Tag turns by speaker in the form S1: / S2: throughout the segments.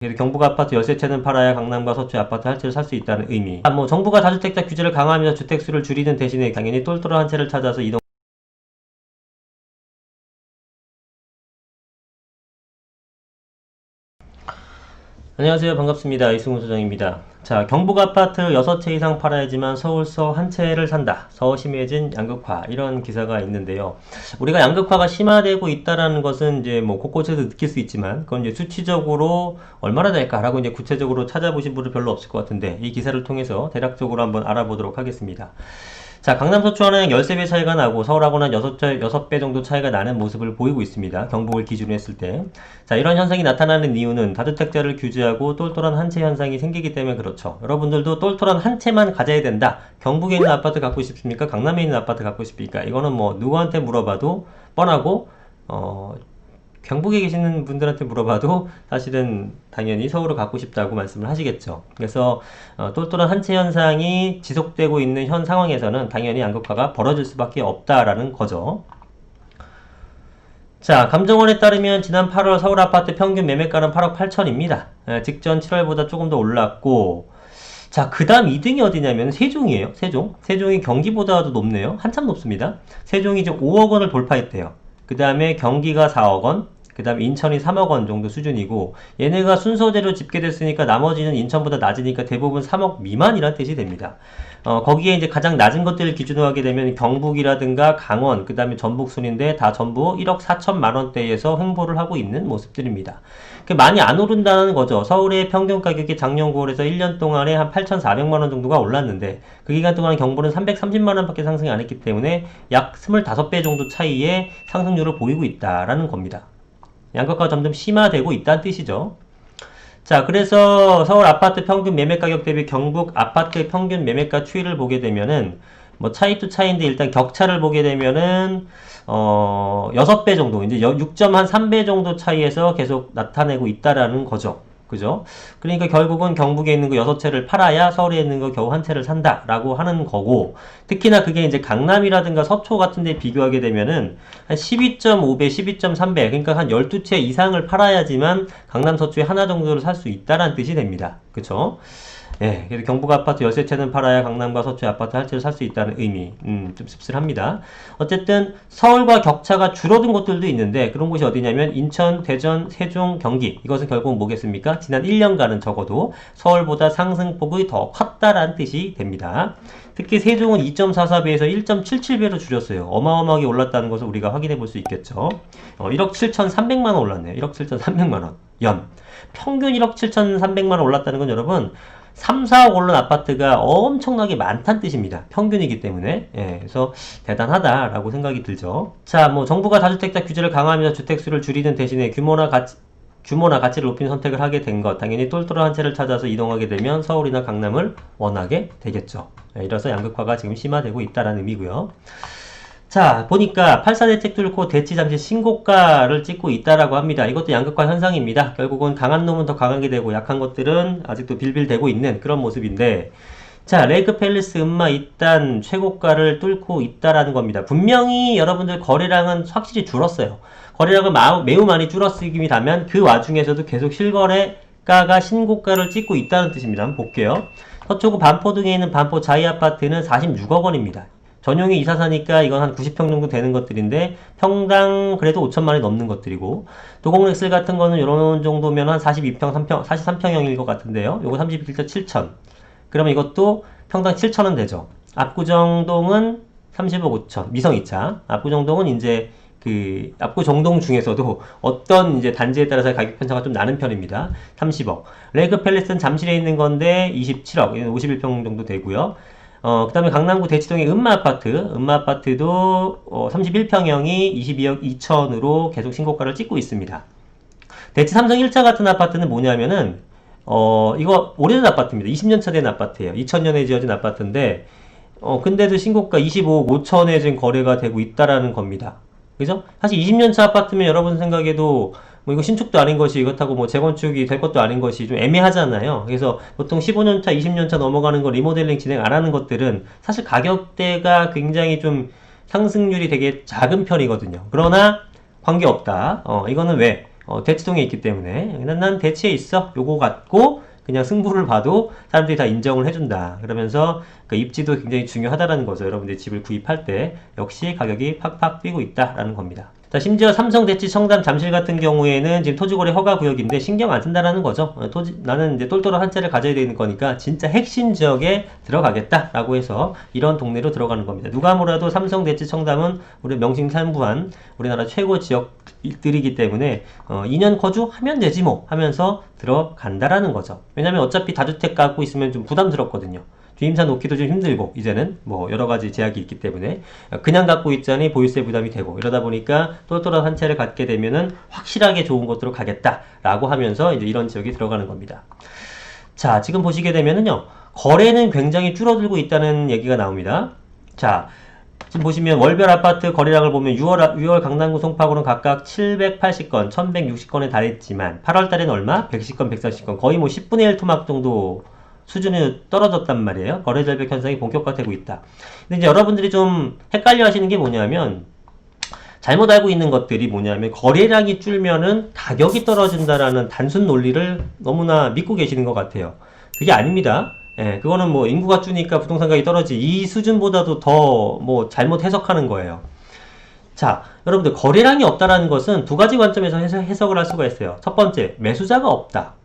S1: 그래서 경북 아파트 열세채는 팔아야 강남과 서초의 아파트 한 채를 살 수 있다는 의미. 뭐 정부가 다주택자 규제를 강화하면서 주택수를 줄이는 대신에 당연히 똘똘한 한 채를 찾아서 이동. 안녕하세요. 반갑습니다. 이승훈 소장입니다. 자, 경북 아파트 6채 이상 팔아야지만 서울서 한 채를 산다. 서심해진 양극화. 이런 기사가 있는데요. 우리가 양극화가 심화되고 있다라는 것은 이제 뭐 곳곳에서 느낄 수 있지만, 그건 이제 수치적으로 얼마나 될까라고 이제 구체적으로 찾아보신 분은 별로 없을 것 같은데, 이 기사를 통해서 대략적으로 한번 알아보도록 하겠습니다. 자, 강남 서초와는 13배 차이가 나고 서울하고는 6배 정도 차이가 나는 모습을 보이고 있습니다. 경북을 기준으로 했을 때. 자, 이런 현상이 나타나는 이유는 다주택자를 규제하고 똘똘한 한 채 현상이 생기기 때문에 그렇죠. 여러분들도 똘똘한 한 채만 가져야 된다. 경북에 있는 아파트 갖고 싶습니까? 강남에 있는 아파트 갖고 싶습니까? 이거는 뭐 누구한테 물어봐도 뻔하고 경북에 계시는 분들한테 물어봐도 사실은 당연히 서울을 갖고 싶다고 말씀을 하시겠죠. 그래서 똘똘한 한 채 현상이 지속되고 있는 현 상황에서는 당연히 양극화가 벌어질 수밖에 없다라는 거죠. 자, 감정원에 따르면 지난 8월 서울 아파트 평균 매매가는 8억 8천입니다. 직전 7월보다 조금 더 올랐고, 자, 그 다음 2등이 어디냐면 세종이에요. 세종이 경기보다도 높네요. 한참 높습니다. 세종이 지금 5억 원을 돌파했대요. 그 다음에 경기가 4억 원, 그 다음에 인천이 3억 원 정도 수준이고, 얘네가 순서대로 집계됐으니까 나머지는 인천보다 낮으니까 대부분 3억 미만이란 뜻이 됩니다. 거기에 이제 가장 낮은 것들을 기준으로 하게 되면 경북이라든가 강원, 그 다음에 전북 순인데 다 전부 1억 4천만 원대에서 횡보를 하고 있는 모습들입니다. 많이 안 오른다는 거죠. 서울의 평균 가격이 작년 9월에서 1년 동안에 한 8,400만 원 정도가 올랐는데 그 기간 동안 경북은 330만 원밖에 상승이 안 했기 때문에 약 25배 정도 차이의 상승률을 보이고 있다라는 겁니다. 양극화가 점점 심화되고 있다는 뜻이죠. 자, 그래서 서울 아파트 평균 매매가격 대비 경북 아파트 평균 매매가 추이를 보게 되면은 뭐 차이 또 차이인데 일단 격차를 보게 되면은 6배 정도, 이제 6.3배 정도 차이에서 계속 나타내고 있다라는 거죠. 그죠? 그러니까 결국은 경북에 있는 거 6채를 팔아야 서울에 있는 거 겨우 한 채를 산다라고 하는 거고, 특히나 그게 이제 강남이라든가 서초 같은 데 비교하게 되면은 한 12.5배, 12.3배, 그러니까 한 12채 이상을 팔아야지만 강남 서초에 하나 정도를 살 수 있다라는 뜻이 됩니다. 그쵸? 예, 그래서 경북 아파트 13채는 팔아야 강남과 서초의 아파트 한 채를 살 수 있다는 의미, 좀 씁쓸합니다. 어쨌든 서울과 격차가 줄어든 곳들도 있는데 그런 곳이 어디냐면 인천, 대전, 세종, 경기. 이것은 결국 뭐겠습니까? 지난 1년간은 적어도 서울보다 상승폭이 더 컸다라는 뜻이 됩니다. 특히 세종은 2.44배에서 1.77배로 줄였어요. 어마어마하게 올랐다는 것을 우리가 확인해 볼 수 있겠죠. 1억 7,300만 원 올랐네요. 1억 7,300만 원. 연. 평균 1억 7,300만 원 올랐다는 건 여러분 3, 4억 오른 아파트가 엄청나게 많다는 뜻입니다. 평균이기 때문에. 예, 그래서 대단하다라고 생각이 들죠. 자, 뭐 정부가 다주택자 규제를 강화하면서 주택수를 줄이는 대신에 규모나 가치를 높이는 선택을 하게 된 것, 당연히 똘똘한 한 채를 찾아서 이동하게 되면 서울이나 강남을 원하게 되겠죠. 예, 이래서 양극화가 지금 심화되고 있다는 의미고요. 자, 보니까 84대책 뚫고 대치 잠시 신고가를 찍고 있다라고 합니다. 이것도 양극화 현상입니다. 결국은 강한 놈은 더 강하게 되고 약한 것들은 아직도 빌빌대고 있는 그런 모습인데, 자, 레이크 팰리스 음마 일단 최고가를 뚫고 있다라는 겁니다. 분명히 여러분들 거래량은 확실히 줄었어요. 거래량은 매우 많이 줄었습니다만 그 와중에서도 계속 실거래가가 신고가를 찍고 있다는 뜻입니다. 한번 볼게요. 서초구 반포 등에 있는 반포 자이 아파트는 46억 원입니다. 전용이 이사 사니까 이건 한 90평 정도 되는 것들인데 평당 그래도 5천만원이 넘는 것들이고, 도곡렉슬 같은 거는 이런 정도면 한 42평, 43평형일 것 같은데요. 요거 31대 7천. 그러면 이것도 평당 7천원 되죠. 압구정동은 30억 5천. 미성 2차. 압구정동은 이제 그 압구정동 중에서도 어떤 이제 단지에 따라서 가격 편차가 좀 나는 편입니다. 30억. 레이크 팰리스는 잠실에 있는 건데 27억. 51평 정도 되고요. 그 다음에 강남구 대치동의 음마아파트도 31평형이 22억 2천으로 계속 신고가를 찍고 있습니다. 대치 삼성 1차 같은 아파트는 뭐냐면은 이거 오래된 아파트입니다. 20년차 된 아파트예요. 2000년에 지어진 아파트인데 근데도 신고가 25억 5천에 지금 거래가 되고 있다라는 겁니다. 그죠? 사실 20년차 아파트면 여러분 생각에도 뭐 이거 신축도 아닌 것이 그렇다고 뭐 재건축이 될 것도 아닌 것이 좀 애매하잖아요. 그래서 보통 15년차, 20년차 넘어가는 거 리모델링 진행 안 하는 것들은 사실 가격대가 굉장히 좀 상승률이 되게 작은 편이거든요. 그러나 관계없다. 이거는 왜? 대치동에 있기 때문에 난 대치에 있어 요거 갖고 그냥 승부를 봐도 사람들이 다 인정을 해준다. 그러면서 그 입지도 굉장히 중요하다라는 거죠. 여러분들이 집을 구입할 때 역시 가격이 팍팍 뛰고 있다라는 겁니다. 자, 심지어 삼성, 대치, 청담, 잠실 같은 경우에는 지금 토지거래 허가 구역인데 신경 안 쓴다라는 거죠. 나는 이제 똘똘한 한 채를 가져야 되는 거니까 진짜 핵심 지역에 들어가겠다라고 해서 이런 동네로 들어가는 겁니다. 누가 뭐라도 삼성, 대치, 청담은 우리 명실상부한 우리나라 최고 지역들이기 때문에 2년 거주하면 되지 뭐 하면서 들어간다라는 거죠. 왜냐면 어차피 다주택 갖고 있으면 좀 부담스럽거든요. 주임사 놓기도 좀 힘들고 이제는 뭐 여러 가지 제약이 있기 때문에 그냥 갖고 있자니 보유세 부담이 되고 이러다 보니까 똘똘한 한 채를 갖게 되면은 확실하게 좋은 곳으로 가겠다라고 하면서 이제 이런 지역이 들어가는 겁니다. 자, 지금 보시게 되면은요, 거래는 굉장히 줄어들고 있다는 얘기가 나옵니다. 자, 지금 보시면 월별 아파트 거래량을 보면 6월 강남구 송파구는 각각 780건, 1160건에 달했지만 8월 달에는 얼마? 110건, 140건, 거의 뭐 10분의 1 토막 정도 수준이 떨어졌단 말이에요. 거래 절벽 현상이 본격화되고 있다. 근데 이제 여러분들이 좀 헷갈려 하시는 게 뭐냐면, 잘못 알고 있는 것들이 뭐냐면, 거래량이 줄면은 가격이 떨어진다라는 단순 논리를 너무나 믿고 계시는 것 같아요. 그게 아닙니다. 예, 그거는 뭐 인구가 줄니까 부동산 가격이 떨어지, 이 수준보다도 더 뭐 잘못 해석하는 거예요. 자, 여러분들 거래량이 없다라는 것은 두 가지 관점에서 해석을 할 수가 있어요. 첫 번째, 매수자가 없다.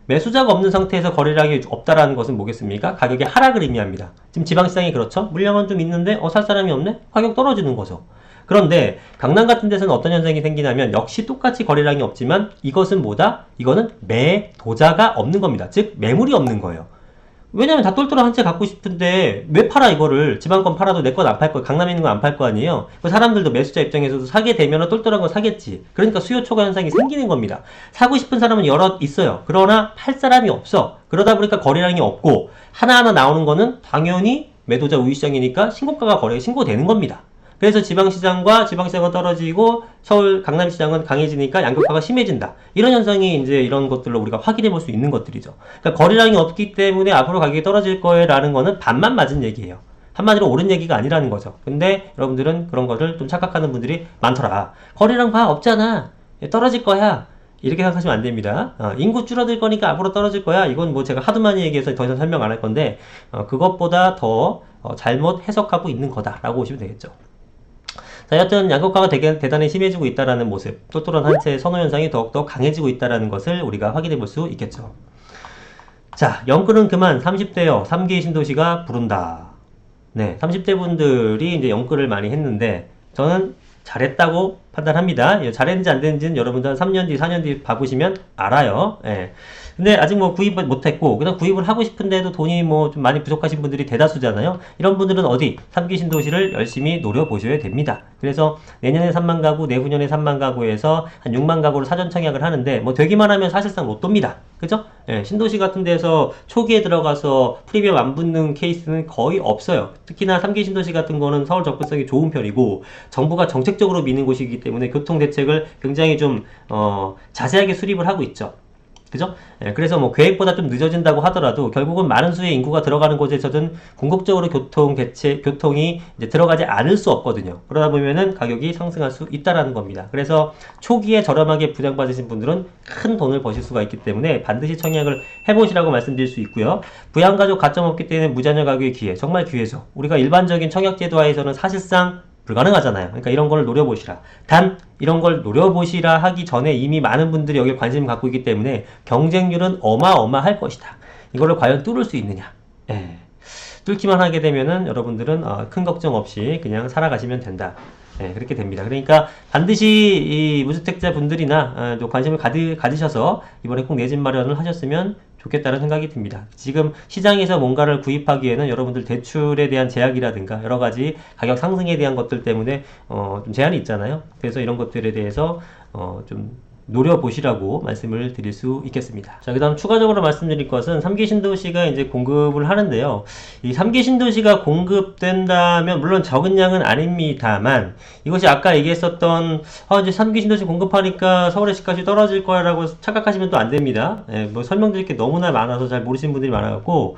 S1: 매수자가 없는 상태에서 거래량이 없다라는 것은 뭐겠습니까? 가격의 하락을 의미합니다. 지금 지방시장이 그렇죠? 물량은 좀 있는데 살 사람이 없네? 가격 떨어지는 거죠. 그런데 강남 같은 데서는 어떤 현상이 생기냐면 역시 똑같이 거래량이 없지만 이것은 뭐다? 이거는 매도자가 없는 겁니다. 즉 매물이 없는 거예요. 왜냐면 다 똘똘한 한 채 갖고 싶은데 왜 팔아 이거를? 지방권 팔아도 내 건 안 팔 거, 강남에 있는 건 안 팔 거 아니에요? 사람들도 매수자 입장에서도 사게 되면 똘똘한 거 사겠지. 그러니까 수요 초과 현상이 생기는 겁니다. 사고 싶은 사람은 여럿 있어요. 그러나 팔 사람이 없어. 그러다 보니까 거래량이 없고 하나하나 나오는 거는 당연히 매도자 우위시장이니까 신고가가 신고되는 겁니다. 그래서 지방시장은 떨어지고 서울 강남시장은 강해지니까 양극화가 심해진다. 이런 현상이 이제 이런 것들로 우리가 확인해 볼 수 있는 것들이죠. 그러니까 거래량이 없기 때문에 앞으로 가격이 떨어질 거라는 거는 반만 맞은 얘기예요. 한마디로 옳은 얘기가 아니라는 거죠. 근데 여러분들은 그런 거를 좀 착각하는 분들이 많더라. 거래량 봐, 없잖아. 떨어질 거야. 이렇게 생각하시면 안 됩니다. 인구 줄어들 거니까 앞으로 떨어질 거야. 이건 뭐 제가 하도 많이 얘기해서 더 이상 설명 안 할 건데 그것보다 더 잘못 해석하고 있는 거다라고 보시면 되겠죠. 자, 여하튼 양극화가 대단히 심해지고 있다는 모습, 똘똘한 한 채의 선호 현상이 더욱더 강해지고 있다는 것을 우리가 확인해 볼 수 있겠죠. 자, 영끌은 그만 30대여 3기의 신도시가 부른다. 네, 30대 분들이 이제 영끌을 많이 했는데 저는 잘했다고 판단합니다. 잘했는지 안 됐는지는 여러분들 3년 뒤, 4년 뒤 봐보시면 알아요. 예. 근데 아직 뭐 구입을 못했고, 그다음 구입을 하고 싶은데도 돈이 뭐 좀 많이 부족하신 분들이 대다수잖아요. 이런 분들은 어디? 3기 신도시를 열심히 노려보셔야 됩니다. 그래서 내년에 3만 가구, 내후년에 3만 가구에서 한 6만 가구로 사전 청약을 하는데, 뭐 되기만 하면 사실상 로또입니다. 그죠? 예, 신도시 같은 데서 초기에 들어가서 프리미엄 안 붙는 케이스는 거의 없어요. 특히나 3기 신도시 같은 거는 서울 접근성이 좋은 편이고, 정부가 정책적으로 미는 곳이기 때문에 교통 대책을 굉장히 좀, 자세하게 수립을 하고 있죠. 그죠? 예, 그래서 뭐 계획보다 좀 늦어진다고 하더라도 결국은 많은 수의 인구가 들어가는 곳에서는 궁극적으로 교통이 이제 들어가지 않을 수 없거든요. 그러다 보면은 가격이 상승할 수 있다라는 겁니다. 그래서 초기에 저렴하게 부양받으신 분들은 큰 돈을 버실 수가 있기 때문에 반드시 청약을 해보시라고 말씀드릴 수 있고요. 부양가족 가점 없기 때문에 무자녀 가구의 기회, 정말 기회죠. 우리가 일반적인 청약제도하에서는 사실상 불가능하잖아요. 그러니까 이런 걸 노려보시라. 단 이런 걸 노려보시라 하기 전에 이미 많은 분들이 여기에 관심을 갖고 있기 때문에 경쟁률은 어마어마할 것이다. 이거를 과연 뚫을 수 있느냐. 예. 뚫기만 하게 되면은 여러분들은 큰 걱정 없이 그냥 살아가시면 된다. 예, 그렇게 됩니다. 그러니까 반드시 이 무주택자 분들이나 관심을 가지셔서 이번에 꼭 내 집 마련을 하셨으면 좋겠다는 생각이 듭니다. 지금 시장에서 뭔가를 구입하기에는 여러분들 대출에 대한 제약이라든가 여러 가지 가격 상승에 대한 것들 때문에 좀 제한이 있잖아요. 그래서 이런 것들에 대해서 좀 노려보시라고 말씀을 드릴 수 있겠습니다. 자, 그 다음 추가적으로 말씀드릴 것은 3기 신도시가 이제 공급을 하는데요. 이 3기 신도시가 공급된다면 물론 적은 양은 아닙니다만 이것이 아까 얘기했었던 이제 3기 신도시 공급하니까 서울의 집값이 떨어질 거라고 착각하시면 또 안 됩니다. 뭐 설명드릴 게 너무나 많아서 잘 모르시는 분들이 많아갖고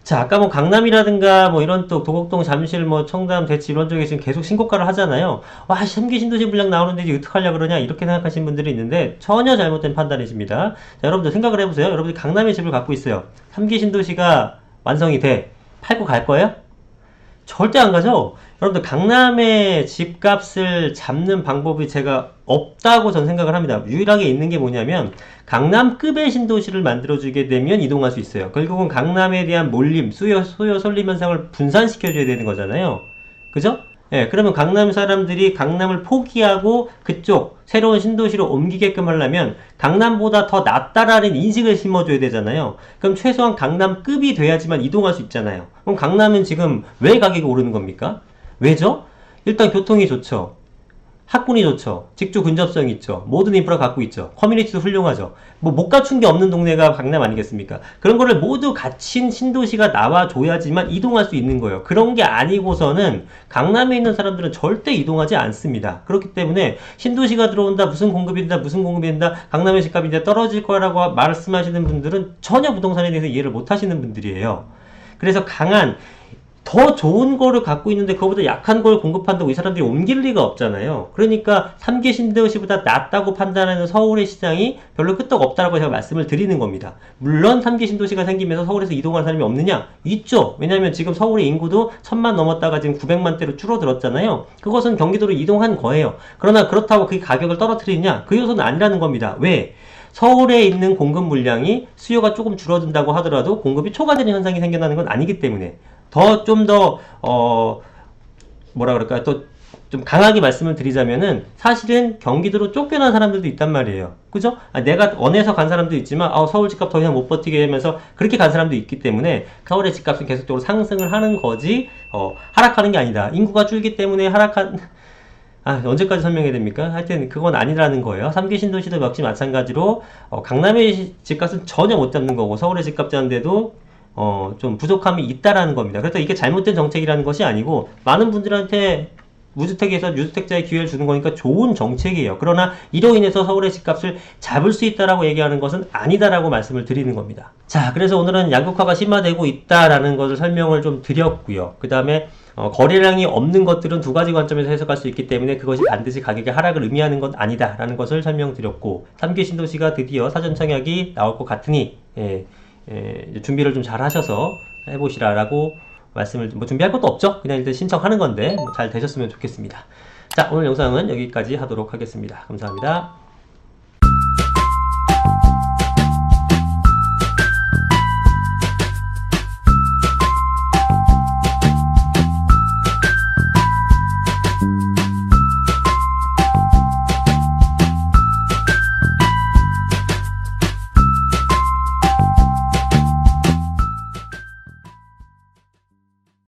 S1: 자, 아까 뭐 강남이라든가 뭐 이런 또 도곡동, 잠실, 뭐 청담, 대치 이런 쪽에 지금 계속 신고가를 하잖아요. 와, 3기 신도시 분량 나오는데 이제 어떡하려 그러냐 이렇게 생각하시는 분들이 있는데 전혀 잘못된 판단이십니다. 자, 여러분들 생각을 해보세요. 여러분들이 강남에 집을 갖고 있어요. 3기 신도시가 완성이 돼. 팔고 갈 거예요? 절대 안 가죠? 여러분들 강남의 집값을 잡는 방법이 제가 없다고 전 생각을 합니다. 유일하게 있는 게 뭐냐면 강남급의 신도시를 만들어주게 되면 이동할 수 있어요. 결국은 강남에 대한 몰림, 수요 설림 현상을 분산시켜줘야 되는 거잖아요. 그죠? 예, 그러면 강남 사람들이 강남을 포기하고 그쪽 새로운 신도시로 옮기게끔 하려면 강남보다 더 낫다라는 인식을 심어줘야 되잖아요. 그럼 최소한 강남급이 돼야지만 이동할 수 있잖아요. 그럼 강남은 지금 왜 가격이 오르는 겁니까? 왜죠? 일단 교통이 좋죠. 학군이 좋죠. 직주 근접성 있죠. 모든 인프라 갖고 있죠. 커뮤니티도 훌륭하죠. 뭐 못 갖춘 게 없는 동네가 강남 아니겠습니까? 그런 거를 모두 갖춘 신도시가 나와줘야지만 이동할 수 있는 거예요. 그런 게 아니고서는 강남에 있는 사람들은 절대 이동하지 않습니다. 그렇기 때문에 신도시가 들어온다, 무슨 공급이 된다, 무슨 공급이 된다, 강남의 집값이 이제 떨어질 거라고 말씀하시는 분들은 전혀 부동산에 대해서 이해를 못 하시는 분들이에요. 그래서 강한 더 좋은 거를 갖고 있는데 그거보다 약한 걸 공급한다고 이 사람들이 옮길 리가 없잖아요. 그러니까 3기 신도시보다 낫다고 판단하는 서울의 시장이 별로 끄떡 없다라고 제가 말씀을 드리는 겁니다. 물론 3기 신도시가 생기면서 서울에서 이동할 사람이 없느냐? 있죠. 왜냐하면 지금 서울의 인구도 1000만 넘었다가 지금 900만대로 줄어들었잖아요. 그것은 경기도로 이동한 거예요. 그러나 그렇다고 그 가격을 떨어뜨리느냐? 그 요소는 아니라는 겁니다. 왜? 서울에 있는 공급 물량이 수요가 조금 줄어든다고 하더라도 공급이 초과되는 현상이 생겨나는 건 아니기 때문에 좀 더, 뭐라 그럴까요? 또 좀 강하게 말씀을 드리자면은 사실은 경기도로 쫓겨난 사람들도 있단 말이에요. 그죠? 내가 원해서 간 사람도 있지만 서울 집값 더 이상 못 버티게 하면서 그렇게 간 사람도 있기 때문에 서울의 집값은 계속적으로 상승을 하는 거지 하락하는 게 아니다. 인구가 줄기 때문에 언제까지 설명해야 됩니까? 하여튼 그건 아니라는 거예요. 3기 신도시도 역시 마찬가지로 강남의 집값은 전혀 못 잡는 거고 서울의 집값 잡는데도 좀 부족함이 있다라는 겁니다. 그래서 이게 잘못된 정책이라는 것이 아니고 많은 분들한테 무주택에서 유주택자의 기회를 주는 거니까 좋은 정책이에요. 그러나 이로 인해서 서울의 집값을 잡을 수 있다라고 얘기하는 것은 아니다라고 말씀을 드리는 겁니다. 자, 그래서 오늘은 양극화가 심화되고 있다라는 것을 설명을 좀 드렸고요. 그 다음에 거래량이 없는 것들은 두 가지 관점에서 해석할 수 있기 때문에 그것이 반드시 가격의 하락을 의미하는 건 아니다라는 것을 설명드렸고 3기 신도시가 드디어 사전 청약이 나올 것 같으니 준비를 좀 잘 하셔서 해보시라라고 말씀을 뭐 준비할 것도 없죠. 그냥 일단 신청하는 건데 잘 되셨으면 좋겠습니다. 자, 오늘 영상은 여기까지 하도록 하겠습니다. 감사합니다.